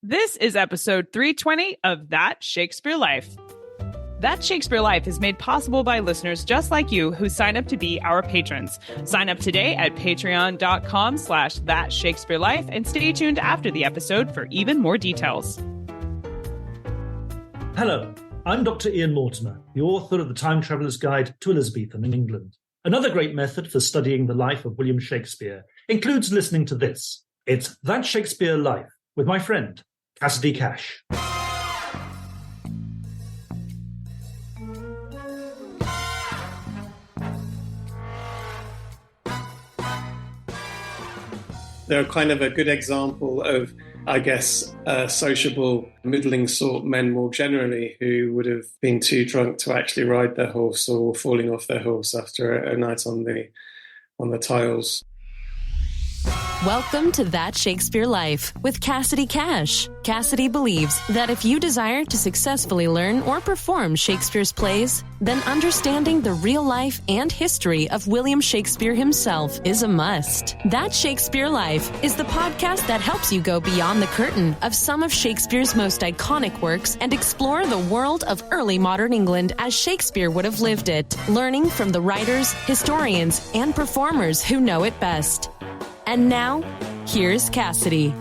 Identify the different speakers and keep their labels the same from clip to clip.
Speaker 1: This is episode 320 of That Shakespeare Life. That Shakespeare Life is made possible by listeners just like you who sign up to be our patrons. Sign up today at patreon.com/thatshakespearelife and stay tuned after the episode for even more details.
Speaker 2: Hello, I'm Dr. Ian Mortimer, the author of The Time Traveller's Guide to Elizabethan England. Another great method for studying the life of William Shakespeare includes listening to this. It's That Shakespeare Life with my friend, Cassidy Cash.
Speaker 3: They're kind of a good example of, I guess, sociable, middling sort men more generally who would have been too drunk to actually ride their horse or falling off their horse after a night on the tiles.
Speaker 4: Welcome to That Shakespeare Life with Cassidy Cash. Cassidy believes that if you desire to successfully learn or perform Shakespeare's plays, then understanding the real life and history of William Shakespeare himself is a must. That Shakespeare Life is the podcast that helps you go beyond the curtain of some of Shakespeare's most iconic works and explore the world of early modern England as Shakespeare would have lived it, learning from the writers, historians, and performers who know it best. And now, here's Cassidy.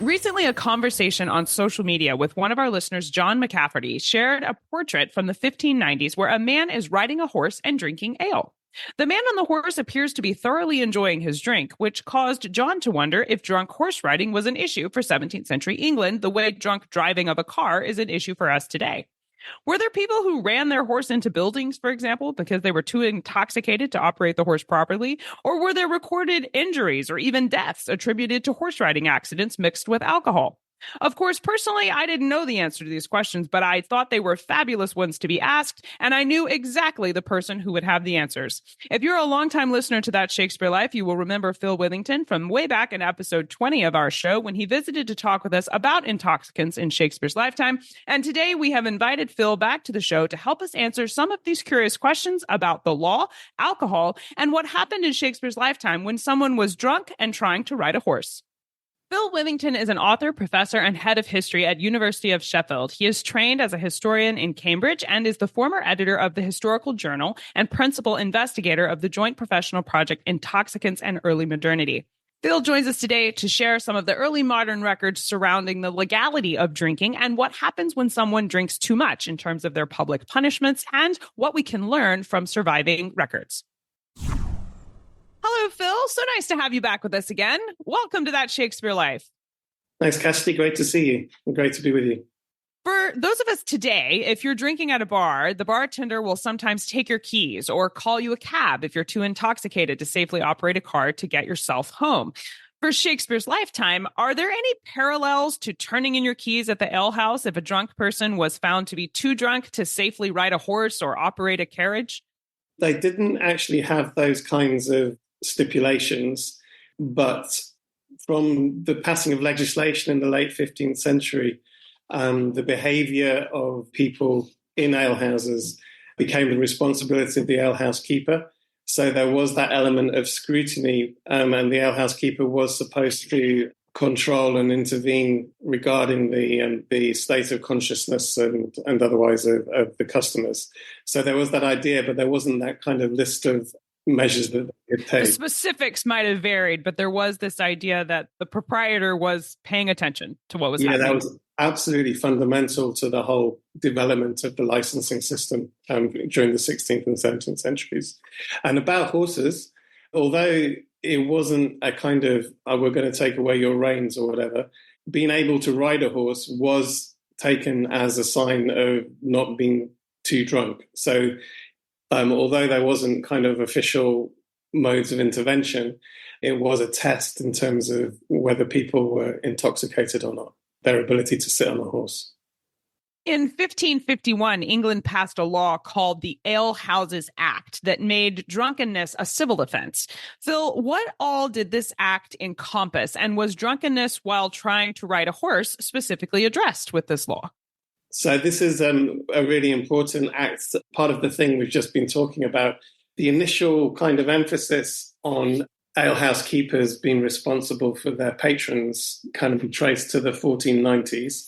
Speaker 1: Recently, a conversation on social media with one of our listeners, John McCafferty, shared a portrait from the 1590s where a man is riding a horse and drinking ale. The man on the horse appears to be thoroughly enjoying his drink, which caused John to wonder if drunk horse riding was an issue for 17th century England, the way drunk driving of a car is an issue for us today. Were there people who ran their horse into buildings, for example, because they were too intoxicated to operate the horse properly? Or were there recorded injuries or even deaths attributed to horse riding accidents mixed with alcohol? Of course, personally, I didn't know the answer to these questions, but I thought they were fabulous ones to be asked, and I knew exactly the person who would have the answers. If you're a longtime listener to That Shakespeare Life, you will remember Phil Withington from way back in episode 20 of our show when he visited to talk with us about intoxicants in Shakespeare's lifetime. And today we have invited Phil back to the show to help us answer some of these curious questions about the law, alcohol, and what happened in Shakespeare's lifetime when someone was drunk and trying to ride a horse. Phil Withington is an author, professor, and head of history at University of Sheffield. He is trained as a historian in Cambridge and is the former editor of the Historical Journal and principal investigator of the joint professional project Intoxicants and Early Modernity. Phil joins us today to share some of the early modern records surrounding the legality of drinking and what happens when someone drinks too much in terms of their public punishments and what we can learn from surviving records. Hello, Phil. So nice to have you back with us again. Welcome to That Shakespeare Life.
Speaker 3: Thanks, Cassidy. Great to see you. And great to be with you.
Speaker 1: For those of us today, if you're drinking at a bar, the bartender will sometimes take your keys or call you a cab if you're too intoxicated to safely operate a car to get yourself home. For Shakespeare's lifetime, are there any parallels to turning in your keys at the alehouse if a drunk person was found to be too drunk to safely ride a horse or operate a carriage?
Speaker 3: They didn't actually have those kinds of stipulations, but from the passing of legislation in the late 15th century, the behaviour of people in alehouses became the responsibility of the alehouse keeper. So there was that element of scrutiny, and the alehouse keeper was supposed to control and intervene regarding the state of consciousness and otherwise of the customers. So there was that idea, but there wasn't that kind of list of measures that they could take.
Speaker 1: The specifics might have varied, but there was this idea that the proprietor was paying attention to what was happening.
Speaker 3: Yeah, that was absolutely fundamental to the whole development of the licensing system during the 16th and 17th centuries. And about horses, although it wasn't a kind of, oh, we're going to take away your reins or whatever, being able to ride a horse was taken as a sign of not being too drunk. So although there wasn't kind of official modes of intervention, it was a test in terms of whether people were intoxicated or not, their ability to sit on a horse.
Speaker 1: In 1551, England passed a law called the Alehouses Act that made drunkenness a civil offense. Phil, what all did this act encompass, and was drunkenness while trying to ride a horse specifically addressed with this law?
Speaker 3: So this is a really important act, part of the thing we've just been talking about. The initial kind of emphasis on alehouse keepers being responsible for their patrons can be traced to the 1490s.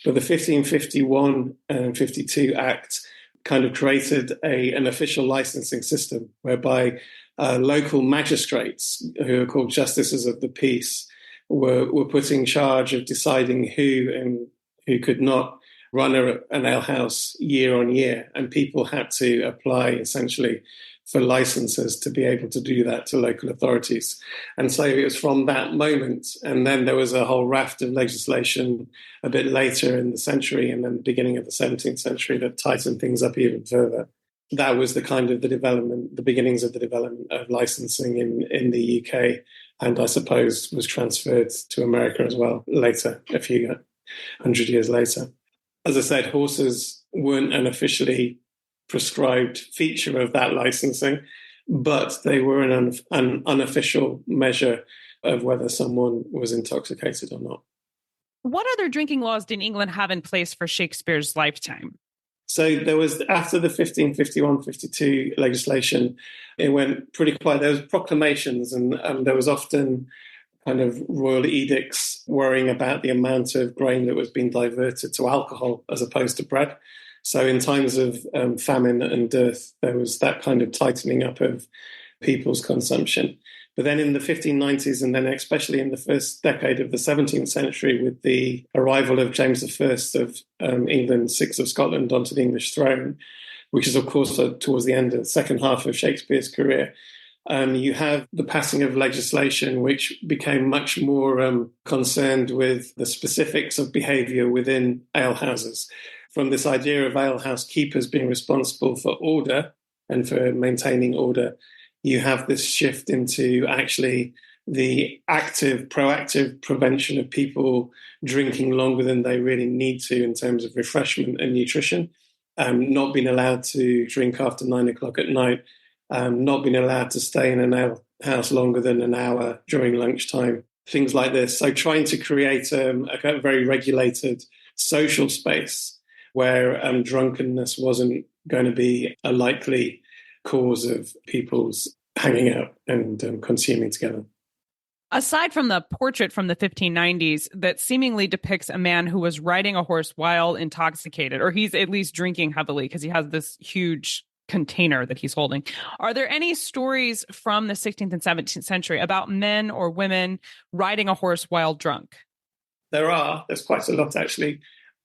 Speaker 3: But the 1551 and 52 Act kind of created an official licensing system whereby local magistrates, who are called justices of the peace, were put in charge of deciding who and who could not run an alehouse year on year. And people had to apply essentially for licenses to be able to do that to local authorities. And so it was from that moment, and then there was a whole raft of legislation a bit later in the century and then the beginning of the 17th century that tightened things up even further. That was the kind of the beginnings of the development of licensing in the UK, and I suppose was transferred to America as well later, a few hundred years later. As I said, horses weren't an officially prescribed feature of that licensing, but they were an unofficial measure of whether someone was intoxicated or not.
Speaker 1: What other drinking laws did England have in place for Shakespeare's lifetime?
Speaker 3: So there was, after the 1551-52 legislation, it went pretty quiet. There was proclamations, and there was often kind of royal edicts worrying about the amount of grain that was being diverted to alcohol as opposed to bread. So in times of famine and dearth, there was that kind of tightening up of people's consumption. But then in the 1590s, and then especially in the first decade of the 17th century, with the arrival of James I of England, VI of Scotland, onto the English throne, which is, of course, towards the end of the second half of Shakespeare's career, you have the passing of legislation which became much more concerned with the specifics of behaviour within alehouses. From this idea of alehouse keepers being responsible for order and for maintaining order, you have this shift into actually the active, proactive prevention of people drinking longer than they really need to in terms of refreshment and nutrition, not being allowed to drink after 9 o'clock at night, not being allowed to stay in an alehouse longer than an hour during lunchtime, things like this. So trying to create a kind of very regulated social space where drunkenness wasn't going to be a likely cause of people's hanging out and consuming together.
Speaker 1: Aside from the portrait from the 1590s that seemingly depicts a man who was riding a horse while intoxicated, or he's at least drinking heavily because he has this huge container that he's holding, are there any stories from the 16th and 17th century about men or women riding a horse while drunk?
Speaker 3: There's quite a lot, actually.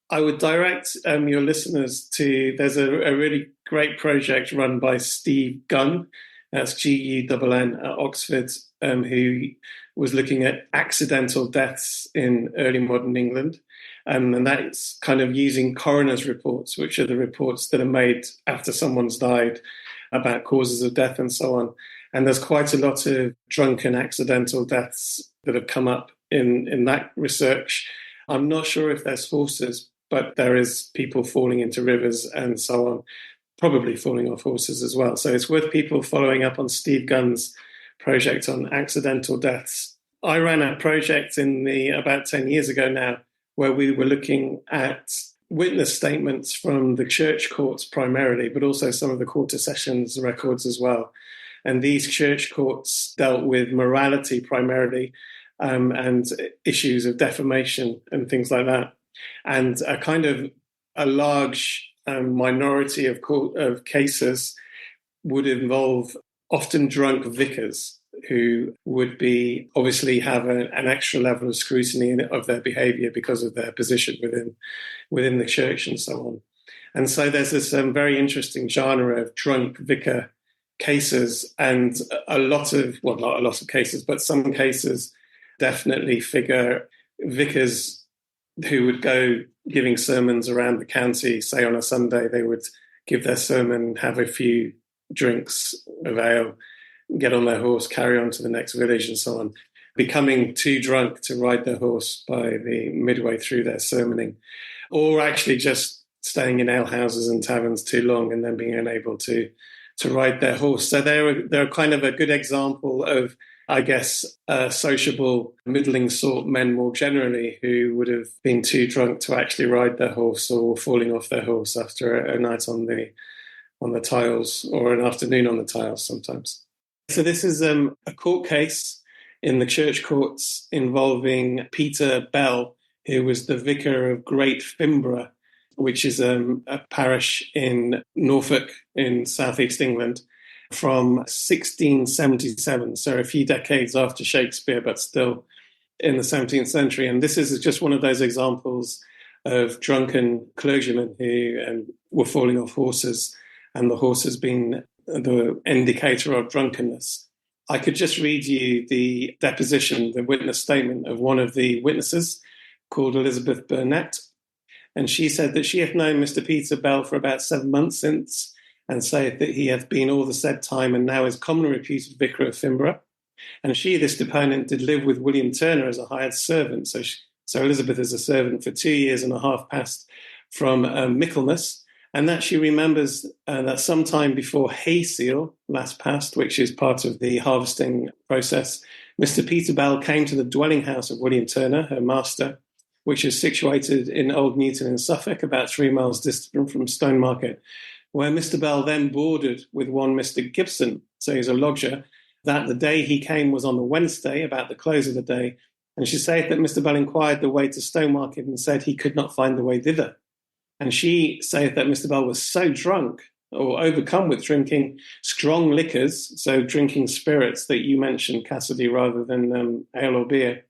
Speaker 3: I would direct your listeners to, there's a really great project run by Steve Gunn, that's G-U-N-N at Oxford, who was looking at accidental deaths in early modern England. And that's kind of using coroner's reports, which are the reports that are made after someone's died about causes of death and so on. And there's quite a lot of drunken accidental deaths that have come up in that research. I'm not sure if there's horses, but there is people falling into rivers and so on, probably falling off horses as well. So it's worth people following up on Steve Gunn's project on accidental deaths. I ran a project about 10 years ago now, where we were looking at witness statements from the church courts primarily, but also some of the quarter sessions records as well. And these church courts dealt with morality primarily, and issues of defamation and things like that. And a large minority of cases would involve often drunk vicars who would be obviously have an extra level of scrutiny of their behaviour because of their position within the church and so on. And so there's this very interesting genre of drunk vicar cases, and not a lot of cases, but some cases definitely figure vicars who would go giving sermons around the county. Say on a Sunday, they would give their sermon, have a few drinks of ale, get on their horse, carry on to the next village and so on, becoming too drunk to ride their horse by the midway through their sermoning, or actually just staying in alehouses and taverns too long and then being unable to ride their horse. So they're kind of a good example of, I guess, sociable, middling sort men more generally who would have been too drunk to actually ride their horse, or falling off their horse after a night on the tiles, or an afternoon on the tiles sometimes. So this is a court case in the church courts involving Peter Bell, who was the vicar of Great Fimbra, which is a parish in Norfolk in southeast England, from 1677, so a few decades after Shakespeare, but still in the 17th century. And this is just one of those examples of drunken clergymen who were falling off horses, and the horses being the indicator of drunkenness. I could just read you the deposition, the witness statement of one of the witnesses called Elizabeth Burnett. And she said that she had known Mr. Peter Bell for about 7 months since, and said that he hath been all the said time and now is commonly reputed vicar of Fimbra. And she, this deponent, did live with William Turner as a hired servant. So Elizabeth is a servant for 2 years and a half past from Michaelmas, and that she remembers that sometime before hay seal last past, which is part of the harvesting process, Mr. Peter Bell came to the dwelling house of William Turner, her master, which is situated in Old Newton in Suffolk, about 3 miles distant from Stonemarket, where Mr. Bell then boarded with one Mr. Gibson, so he's a lodger, that the day he came was on the Wednesday, about the close of the day. And she saith that Mr. Bell inquired the way to Stonemarket and said he could not find the way thither. And she saith that Mr. Bell was so drunk or overcome with drinking strong liquors, so drinking spirits that you mentioned, Cassidy, rather than ale or beer,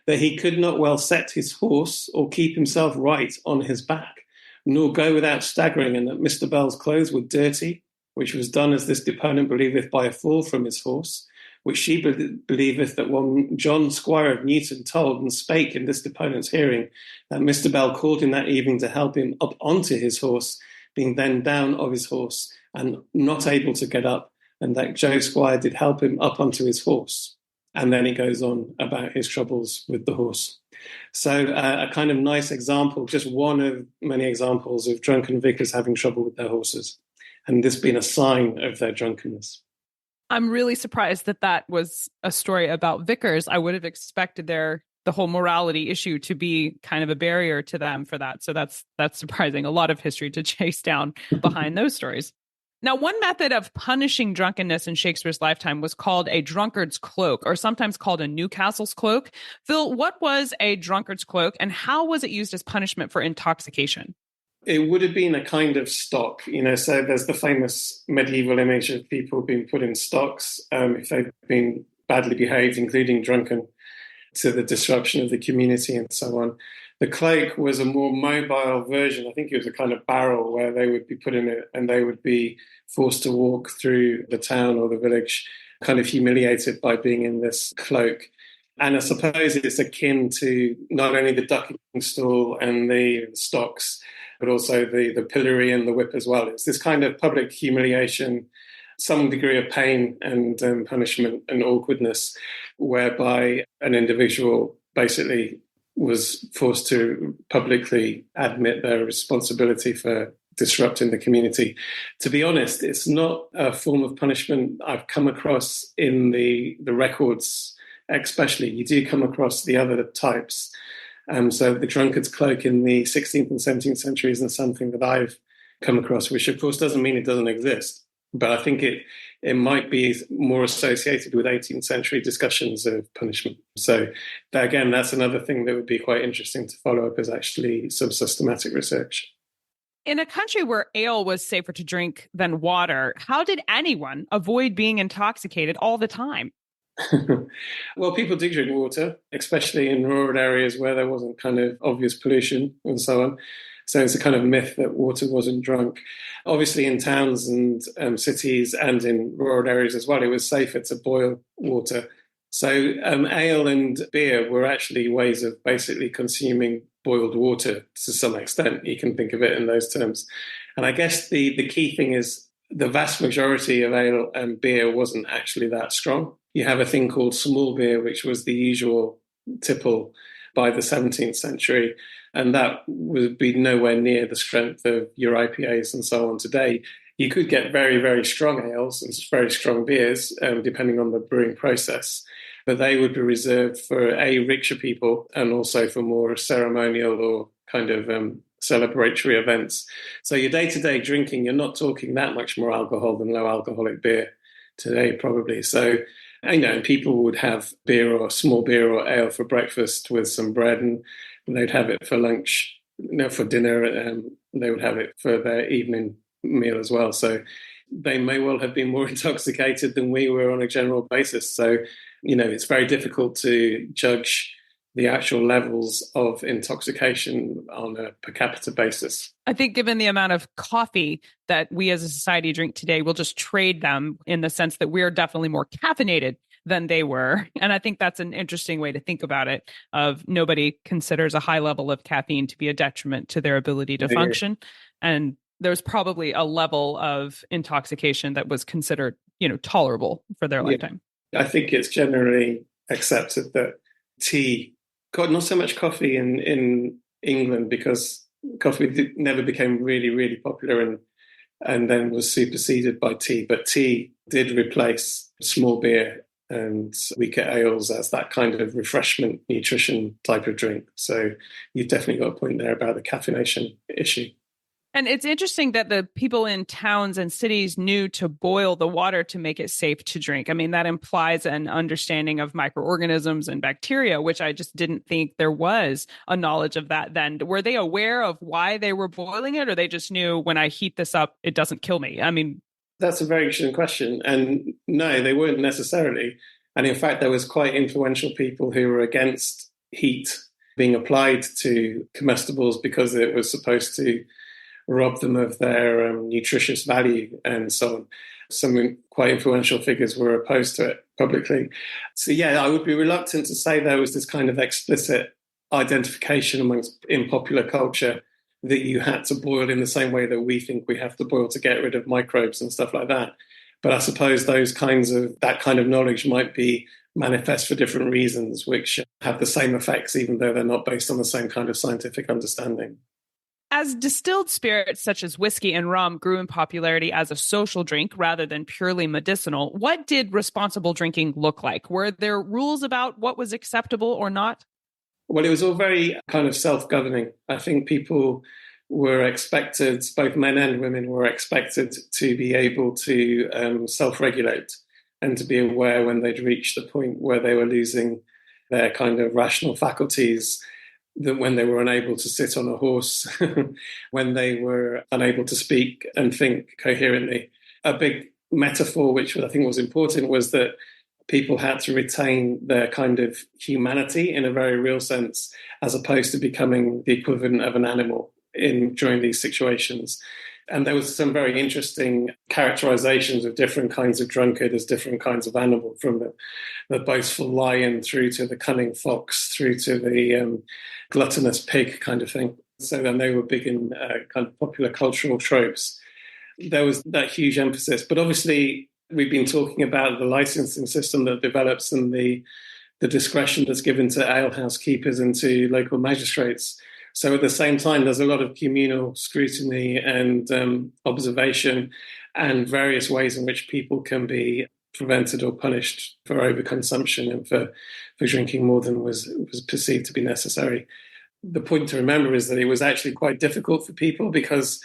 Speaker 3: that he could not well set his horse or keep himself right on his back, nor go without staggering, and that Mr. Bell's clothes were dirty, which was done, as this deponent believeth, by a fall from his horse, which she believeth that one John Squire of Newton told and spake in this deponent's hearing, that Mr. Bell called him that evening to help him up onto his horse, being then down of his horse and not able to get up, and that Joe Squire did help him up onto his horse. And then he goes on about his troubles with the horse. So a kind of nice example, just one of many examples of drunken vicars having trouble with their horses, and this being a sign of their drunkenness.
Speaker 1: I'm really surprised that that was a story about vicars. I would have expected the whole morality issue to be kind of a barrier to them for that. So that's surprising. A lot of history to chase down behind those stories. Now, one method of punishing drunkenness in Shakespeare's lifetime was called a drunkard's cloak, or sometimes called a Newcastle's cloak. Phil, what was a drunkard's cloak, and how was it used as punishment for intoxication?
Speaker 3: It would have been a kind of stock, so there's the famous medieval image of people being put in stocks if they've been badly behaved, including drunken, to the disruption of the community and so on. The cloak was a more mobile version. I think it was a kind of barrel where they would be put in it and they would be forced to walk through the town or the village, kind of humiliated by being in this cloak. And I suppose it's akin to not only the ducking stool and the stocks, but also the pillory and the whip as well. It's this kind of public humiliation, some degree of pain and punishment and awkwardness, whereby an individual basically was forced to publicly admit their responsibility for disrupting the community. To be honest, it's not a form of punishment I've come across in the records, especially. You do come across the other types. So the drunkard's cloak in the 16th and 17th century isn't something that I've come across, which of course doesn't mean it doesn't exist. But I think it might be more associated with 18th century discussions of punishment. So again, that's another thing that would be quite interesting to follow up as actually some systematic research.
Speaker 1: In a country where ale was safer to drink than water, how did anyone avoid being intoxicated all the time?
Speaker 3: Well, people do drink water, especially in rural areas where there wasn't kind of obvious pollution and so on. So it's a kind of myth that water wasn't drunk. Obviously, in towns and cities and in rural areas as well, it was safer to boil water. So ale and beer were actually ways of basically consuming boiled water to some extent. You can think of it in those terms. And I guess the key thing is the vast majority of ale and beer wasn't actually that strong. You have a thing called small beer, which was the usual tipple by the 17th century. And that would be nowhere near the strength of your IPAs and so on today. You could get very, very strong ales and very strong beers, depending on the brewing process. But they would be reserved for richer people and also for more ceremonial or kind of celebratory events. So your day-to-day drinking, you're not talking that much more alcohol than low alcoholic beer. today, probably. So, people would have beer or small beer or ale for breakfast with some bread, and they'd have it for lunch, for dinner, and they would have it for their evening meal as well. So they may well have been more intoxicated than we were on a general basis. So, it's very difficult to judge the actual levels of intoxication on a per capita basis.
Speaker 1: I think given the amount of coffee that we as a society drink today, we'll just trade them in the sense that we're definitely more caffeinated than they were. And I think that's an interesting way to think about it, of nobody considers a high level of caffeine to be a detriment to their ability to function. And there's probably a level of intoxication that was considered, tolerable for their lifetime.
Speaker 3: I think it's generally accepted that tea, not so much coffee in England, because coffee never became really, really popular and then was superseded by tea. But tea did replace small beer and weaker ales as that kind of refreshment, nutrition type of drink. So you've definitely got a point there about the caffeination issue.
Speaker 1: And it's interesting that the people in towns and cities knew to boil the water to make it safe to drink. I mean, that implies an understanding of microorganisms and bacteria, which I just didn't think there was a knowledge of that then. Were they aware of why they were boiling it, or they just knew when I heat this up, it doesn't kill me? I mean,
Speaker 3: that's a very interesting question. And no, they weren't necessarily. And in fact, there was quite influential people who were against heat being applied to comestibles because it was supposed to rob them of their nutritious value and so on. Some quite influential figures were opposed to it publicly. So yeah, I would be reluctant to say there was this kind of explicit identification in popular culture that you had to boil in the same way that we think we have to boil to get rid of microbes and stuff like that. But I suppose that kind of knowledge might be manifest for different reasons, which have the same effects, even though they're not based on the same kind of scientific understanding.
Speaker 1: As distilled spirits such as whiskey and rum grew in popularity as a social drink rather than purely medicinal, what did responsible drinking look like? Were there rules about what was acceptable or not?
Speaker 3: Well, it was all very kind of self-governing. I think people were expected, both men and women were expected to be able to self-regulate and to be aware when they'd reached the point where they were losing their kind of rational faculties, that when they were unable to sit on a horse, when they were unable to speak and think coherently. A big metaphor, which I think was important, was that people had to retain their kind of humanity in a very real sense, as opposed to becoming the equivalent of an animal during these situations. And there was some very interesting characterizations of different kinds of drunkard as different kinds of animal, from the boastful lion through to the cunning fox, through to the gluttonous pig kind of thing. So then they were big in kind of popular cultural tropes. There was that huge emphasis. But obviously, we've been talking about the licensing system that develops and the discretion that's given to alehouse keepers and to local magistrates. So at the same time, there's a lot of communal scrutiny and observation and various ways in which people can be prevented or punished for overconsumption and for drinking more than was perceived to be necessary. The point to remember is that it was actually quite difficult for people because,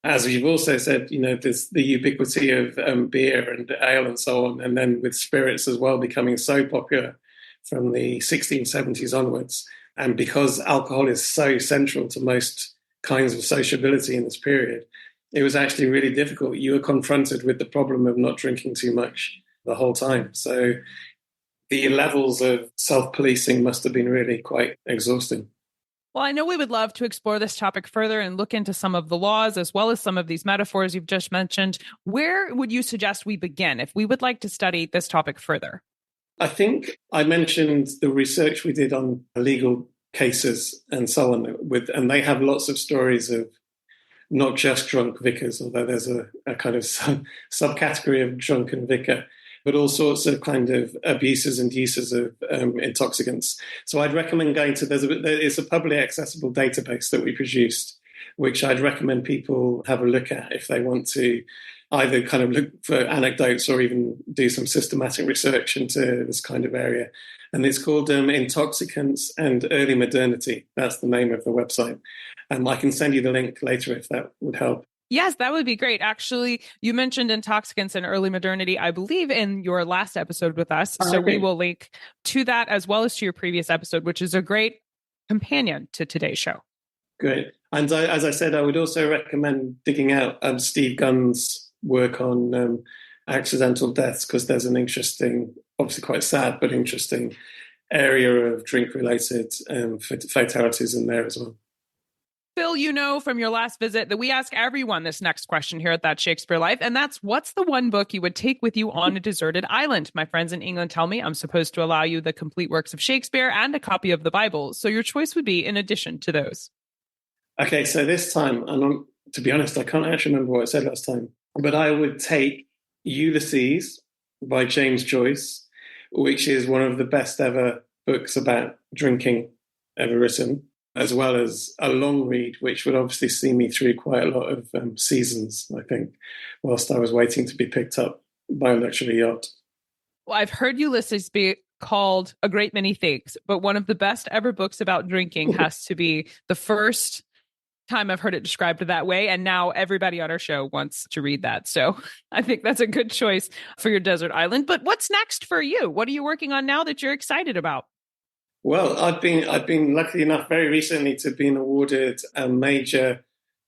Speaker 3: as you've also said, there's the ubiquity of beer and ale and so on, and then with spirits as well becoming so popular from the 1670s onwards. And because alcohol is so central to most kinds of sociability in this period, it was actually really difficult. You were confronted with the problem of not drinking too much the whole time. So the levels of self-policing must have been really quite exhausting.
Speaker 1: Well, I know we would love to explore this topic further and look into some of the laws as well as some of these metaphors you've just mentioned. Where would you suggest we begin if we would like to study this topic further?
Speaker 3: I think I mentioned the research we did on legal cases and so on, and they have lots of stories of not just drunk vicars, although there's a kind of subcategory of drunken vicar, but all sorts of kind of abuses and uses of intoxicants. So I'd recommend going to, it's a publicly accessible database that we produced, which I'd recommend people have a look at if they want to either kind of look for anecdotes or even do some systematic research into this kind of area. And it's called Intoxicants and Early Modernity. That's the name of the website. I can send you the link later if that would help.
Speaker 1: Yes, that would be great. Actually, you mentioned intoxicants and early modernity, I believe, in your last episode with us. So we will link to that as well as to your previous episode, which is a great companion to today's show.
Speaker 3: Great. And as I said, I would also recommend digging out Steve Gunn's work on accidental deaths, because there's an interesting, obviously quite sad, but interesting area of drink-related fatalities in there as well.
Speaker 1: Phil, you know from your last visit that we ask everyone this next question here at That Shakespeare Life, and that's, what's the one book you would take with you on a deserted island? My friends in England tell me I'm supposed to allow you the complete works of Shakespeare and a copy of the Bible, so your choice would be in addition to those.
Speaker 3: Okay, so this time, and to be honest, I can't actually remember what I said last time, but I would take Ulysses by James Joyce, which is one of the best ever books about drinking ever written, as well as a long read, which would obviously see me through quite a lot of seasons, I think, whilst I was waiting to be picked up by a luxury yacht.
Speaker 1: Well, I've heard Ulysses be called a great many things, but one of the best ever books about drinking has to be the first time I've heard it described that way. And now everybody on our show wants to read that. So I think that's a good choice for your desert island. But what's next for you? What are you working on now that you're excited about?
Speaker 3: Well, I've been lucky enough very recently to have been awarded a major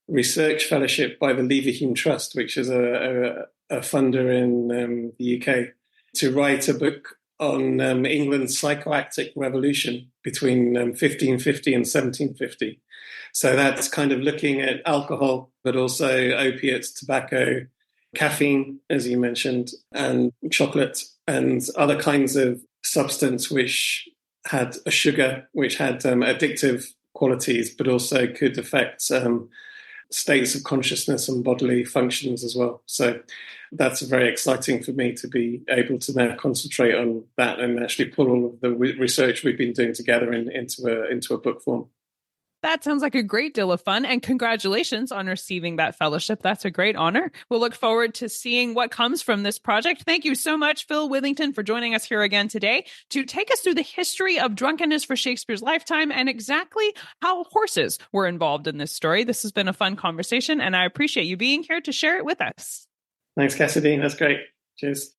Speaker 3: research fellowship by the Withington Trust, which is a funder in the UK, to write a book on England's psychoactive revolution between 1550 and 1750. So that's kind of looking at alcohol, but also opiates, tobacco, caffeine, as you mentioned, and chocolate and other kinds of substance which had a sugar, which had addictive qualities, but also could affect states of consciousness and bodily functions as well. So that's very exciting for me to be able to now concentrate on that and actually pull all of the research we've been doing together into a book form.
Speaker 1: That sounds like a great deal of fun, and congratulations on receiving that fellowship. That's a great honor. We'll look forward to seeing what comes from this project. Thank you so much, Phil Withington, for joining us here again today to take us through the history of drunkenness for Shakespeare's lifetime and exactly how horses were involved in this story. This has been a fun conversation, and I appreciate you being here to share it with us.
Speaker 3: Thanks, Cassidy. That's great. Cheers.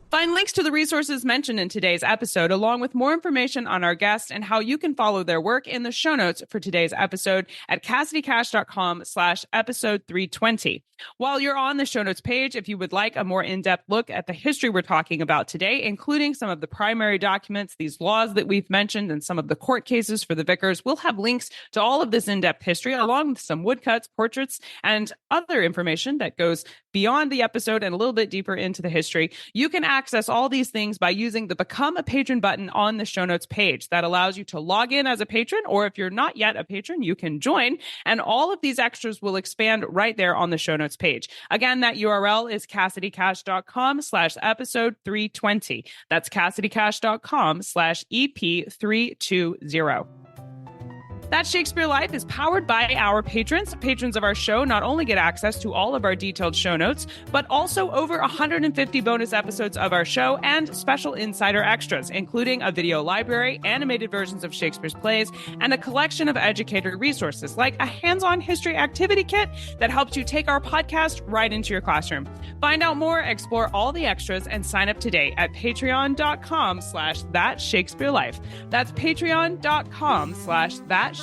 Speaker 1: Find links to the resources mentioned in today's episode, along with more information on our guests and how you can follow their work in the show notes for today's episode at CassidyCash.com/episode 320. While you're on the show notes page, if you would like a more in-depth look at the history we're talking about today, including some of the primary documents, these laws that we've mentioned, and some of the court cases for the vicars, we'll have links to all of this in-depth history, along with some woodcuts, portraits, and other information that goes beyond the episode and a little bit deeper into the history. You can access all these things by using the Become a Patron button on the show notes page. That allows you to log in as a patron, or if you're not yet a patron, you can join. And all of these extras will expand right there on the show notes page. Again, that URL is CassidyCash.com/episode 320. That's CassidyCash.com/EP320. That Shakespeare Life is powered by our patrons. Patrons of our show not only get access to all of our detailed show notes, but also over 150 bonus episodes of our show and special insider extras, including a video library, animated versions of Shakespeare's plays, and a collection of educator resources, like a hands-on history activity kit that helps you take our podcast right into your classroom. Find out more, explore all the extras, and sign up today at patreon.com/thatshakespearelife. That's patreon.com/thatshakespearelife.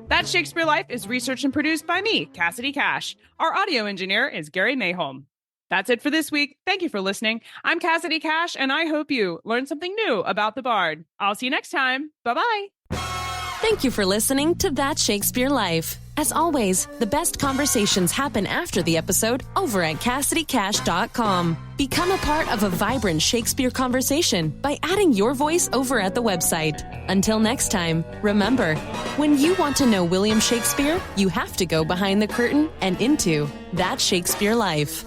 Speaker 1: That Shakespeare Life is researched and produced by me, Cassidy Cash. Our audio engineer is Gary Mayholm. That's it for this week. Thank you for listening. I'm Cassidy Cash, and I hope you learned something new about the Bard. I'll see you next time. Bye-bye.
Speaker 4: Thank you for listening to That Shakespeare Life. As always, the best conversations happen after the episode over at CassidyCash.com. Become a part of a vibrant Shakespeare conversation by adding your voice over at the website. Until next time, remember, when you want to know William Shakespeare, you have to go behind the curtain and into That Shakespeare Life.